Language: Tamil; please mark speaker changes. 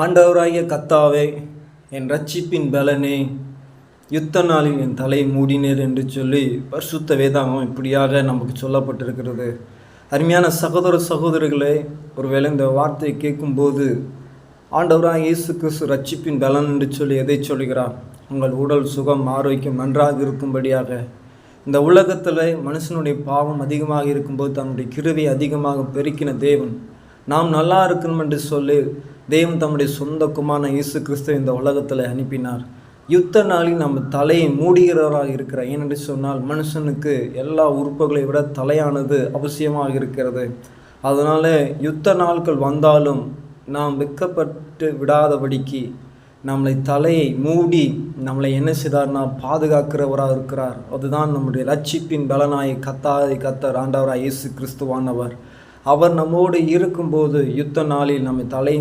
Speaker 1: ஆண்டவராகிய கர்த்தாவே, என் இரட்சிப்பின் பலனே, யுத்த நாளில் என் தலையை மூடினீர் என்று சொல்லி பரிசுத்த வேதாகமம் இப்படியாக நமக்கு சொல்லப்பட்டிருக்கிறது. அருமையான சகோதர சகோதரிகளே, ஒருவேளை இந்த வார்த்தையை கேட்கும்போது ஆண்டவராக இயேசு கிறிஸ்து இரட்சிப்பின் பலன் என்று சொல்லி எதை சொல்கிறார்? உங்கள் உடல் சுகம் ஆரோக்கியம் நன்றாக இருக்கும்படியாக. இந்த உலகத்தில் மனுஷனுடைய பாவம் அதிகமாக இருக்கும்போது தன்னுடைய கிருபை அதிகமாக பெருக்கின தேவன் நாம் நல்லா இருக்கணும் என்று சொல்லி தேவன் தம்முடைய சொந்த குமாரனான இயேசு கிறிஸ்துவை இந்த உலகத்தில் அனுப்பினார். யுத்த நாளில் நம்ம தலையை மூடுகிறவராக இருக்கிறார். ஏனென்று சொன்னால் மனுஷனுக்கு எல்லா உறுப்புகளை விட தலையானது அவசியமாக இருக்கிறது. அதனால் யுத்த நாட்கள் வந்தாலும் நாம் வெட்கப்பட்டு விடாதபடிக்கு நம்மளை தலையை மூடி நம்மளை என்ன செய்தார்னா பாதுகாக்கிறவராக இருக்கிறார். அதுதான் நம்முடைய இரட்சிப்பின் பலனாய் கர்த்தர் ஆண்டவராக இயேசு கிறிஸ்துவானவர். அவர் நம்மோடு இருக்கும்போது யுத்த நாளில் நம்ம தலையை